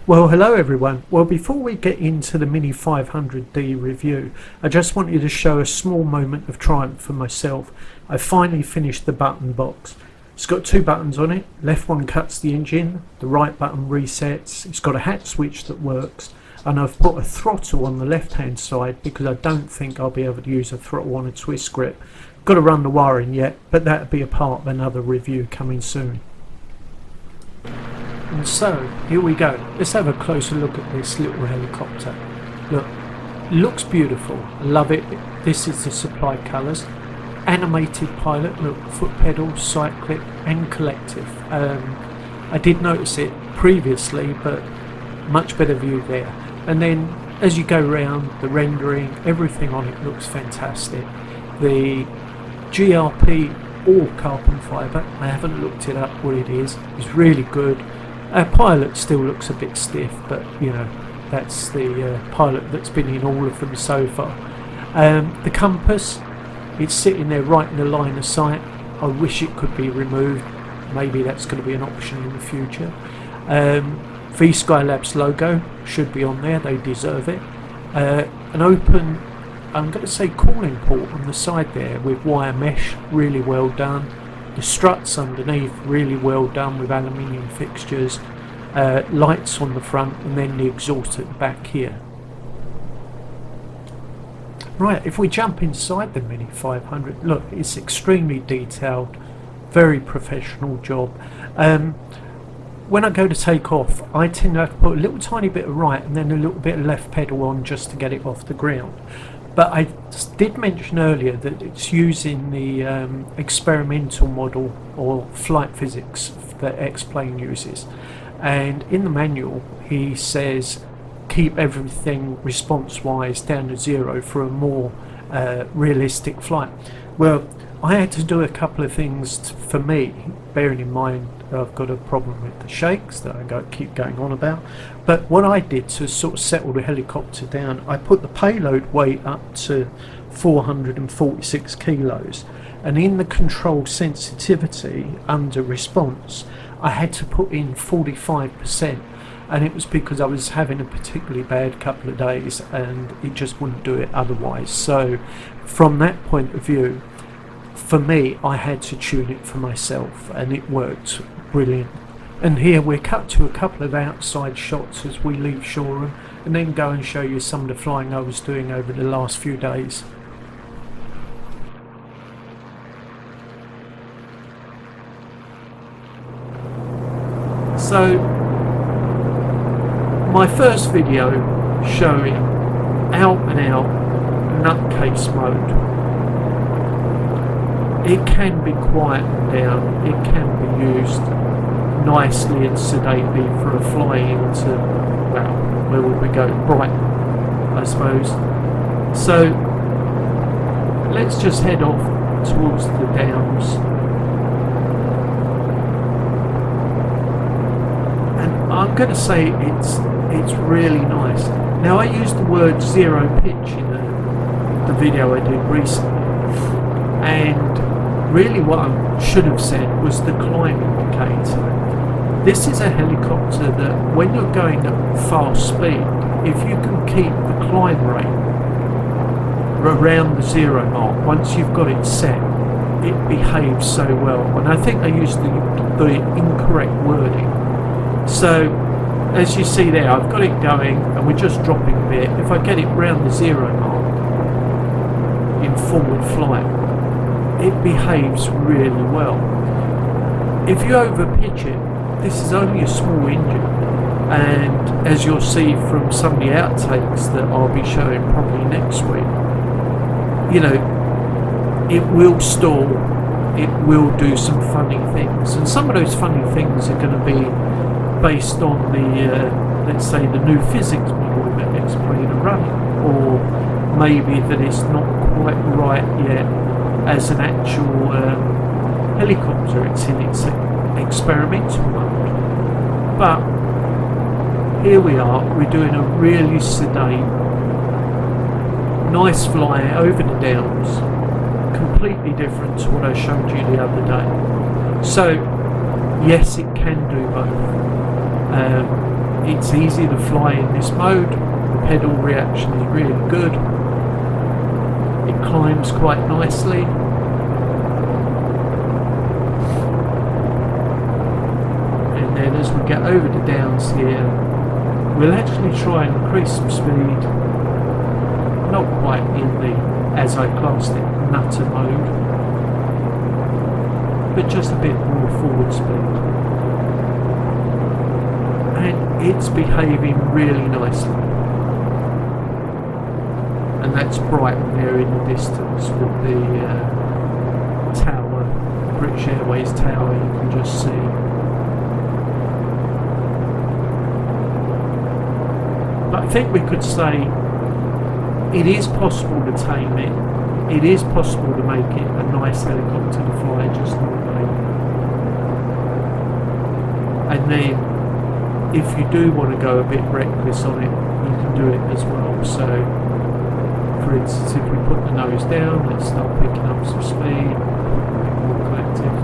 Well, hello everyone. Well, before we get into the Mini-500D review, I just wanted to show a small moment of triumph for myself. I finally finished the button box. It's got two buttons on it. Left one cuts the engine, the right button resets. It's got a hat switch that works, and I've put a throttle on the left hand side because I don't think I'll be able to use a throttle on a twist grip. Got to run the wiring yet, but that'll be a part of another review coming soon. And so, here we go. Let's have a closer look at this little helicopter. Look, looks beautiful. Love it. This is the supply colours. Animated pilot, look, foot pedal, cyclic and collective. I did notice it previously, but much better view there. And then, as you go round, the rendering, everything on it looks fantastic. The GRP or carbon fibre, I haven't looked it up what it is really good. Our pilot still looks a bit stiff, but you know, that's the pilot that's been in all of them so far. The compass, it's sitting there right in the line of sight. I wish it could be removed. Maybe that's going to be an option in the future. VSKYLABS logo should be on there, they deserve it. An open, I'm going to say cooling port on the side there with wire mesh, really well done. The struts underneath, really well done with aluminium fixtures. Lights on the front, and then the exhaust at the back here. Right, if we jump inside the Mini-500, look, it's extremely detailed, very professional job. When I go to take off, I tend to have to put a little tiny bit of right and then a little bit of left pedal on just to get it off the ground. But I did mention earlier that it's using the experimental model or flight physics that X-Plane uses. And in the manual, he says keep everything response-wise down to 0 for a more realistic flight. Well, I had to do a couple of things for me, bearing in mind I've got a problem with the shakes that I keep going on about. But what I did to sort of settle the helicopter down, I put the payload weight up to 446 kilos, and in the control sensitivity under response I had to put in 45%, and it was because I was having a particularly bad couple of days and it just wouldn't do it otherwise. So from that point of view, for me, I had to tune it for myself, and it worked brilliant. And here we're cut to a couple of outside shots as we leave Shoreham, and then go and show you some of the flying I was doing over the last few days. So, my first video showing out and out nutcase mode. It can be quietened down, it can be used nicely and sedately for a fly into, well, where would we go? Brighton, I suppose. So let's just head off towards the Downs. And I'm going to say it's really nice. Now, I used the word zero pitch in the video I did recently, and really what I should have said was the climb indicator. This is a helicopter that when you're going at fast speed, if you can keep the climb rate around the 0 mark, once you've got it set, it behaves so well. And I think I used the incorrect wording. So as you see there, I've got it going and we're just dropping a bit. If I get it round the 0 mark in forward flight, it behaves really well. If you overpitch it, this is only a small engine, and as you'll see from some of the outtakes that I'll be showing probably next week, you know, it will stall, it will do some funny things, and some of those funny things are going to be based on the let's say the new physics model that X-Plane are running, or maybe that it's not quite right yet as an actual helicopter. It's in its experimental mode. But here we are, we're doing a really sedate, nice fly over the Downs, completely different to what I showed you the other day. So yes, it can do both. It's easy to fly in this mode. The pedal reaction is really good. It climbs quite nicely. And then as we get over the downs here, we'll actually try and increase some speed. Not quite in the, as I classed it, nutter mode, but just a bit more forward speed. And it's behaving really nicely. And that's Brighton there in the distance with the tower, British Airways tower, you can just see. But I think we could say it is possible to tame it. It is possible to make it a nice helicopter to fly just normally. And then if you do want to go a bit reckless on it, you can do it as well. So for instance, if we put the nose down, let's start picking up some speed, a bit more collective.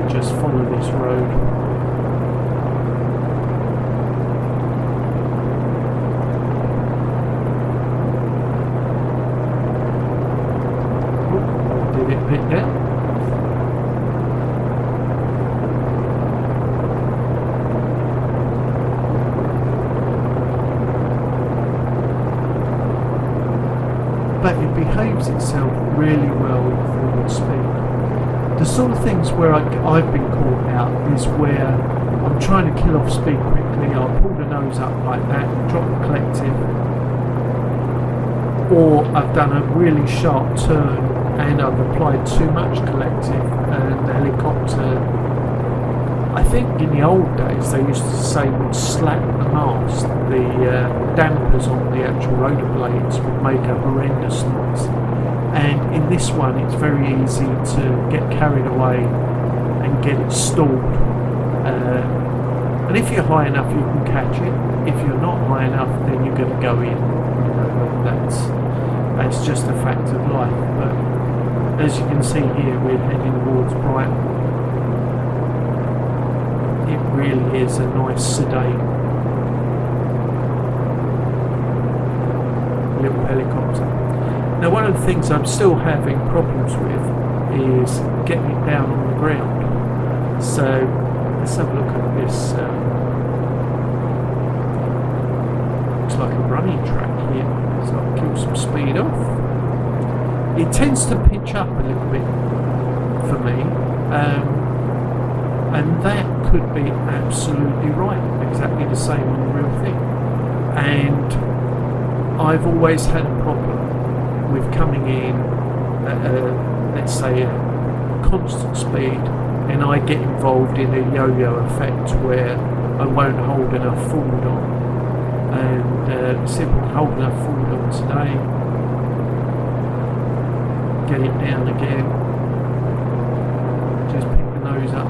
Just follow this road. Did it a bit there. But it behaves itself really well in forward speed. The sort of things where I've been caught out is where I'm trying to kill off speed quickly, I'll pull the nose up like that, drop the collective, or I've done a really sharp turn and I've applied too much collective and the helicopter, I think in the old days they used to say would slap the mast, the dampers on the actual rotor blades would make a horrendous noise. And in this one it's very easy to get carried away and get it stalled. And if you're high enough you can catch it. If you're not high enough then you're going to go in. You know, that's just a fact of life. But as you can see here, we're heading towards Brighton. It really is a nice sedate little helicopter. Now one of the things I'm still having problems with is getting it down on the ground. So let's have a look at this. Looks like a running track here, so I'll kill some speed off. It tends to pitch up a little bit for me, and that could be absolutely right, exactly the same on the real thing. And I've always had a problem with coming in at let's say a constant speed, and I get involved in a yo-yo effect where I won't hold enough forward on. And see if I can hold enough forward on today, get it down again, just pick the nose up.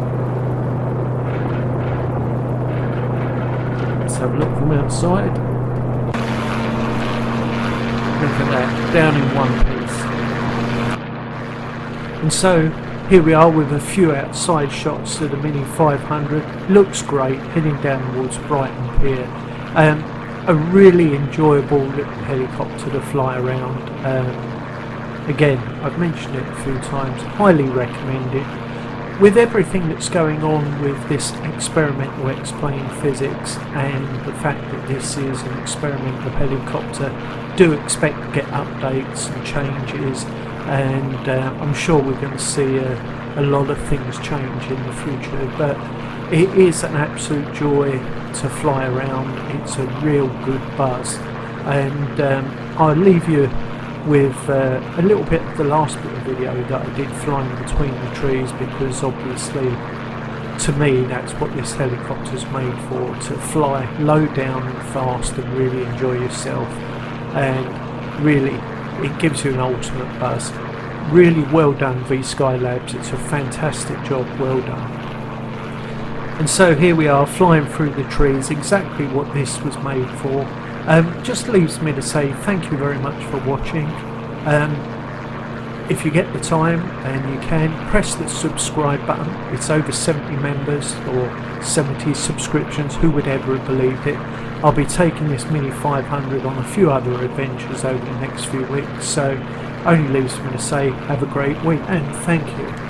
Let's have a look from outside. Look at that, down in one piece. And so here we are with a few outside shots of the Mini-500. Looks great, heading down towards Brighton Pier. A really enjoyable little helicopter to fly around. Again, I've mentioned it a few times, highly recommend it. With everything that's going on with this experimental X-plane physics and the fact that this is an experimental helicopter, do expect to get updates and changes, and I'm sure we're going to see a lot of things change in the future, but it is an absolute joy to fly around. It's a real good buzz, and I'll leave you with a little bit of the last bit of video that I did flying between the trees, because obviously to me that's what this helicopter's made for, to fly low down and fast and really enjoy yourself, and really it gives you an ultimate buzz. Really well done VSKYLABS, it's a fantastic job, well done. And so here we are flying through the trees, exactly what this was made for. Just leaves me to say thank you very much for watching. If you get the time and you can, press the subscribe button. It's over 70 members or 70 subscriptions, who would ever have believed it. I'll be taking this Mini-500 on a few other adventures over the next few weeks, so only leaves me to say have a great week and thank you.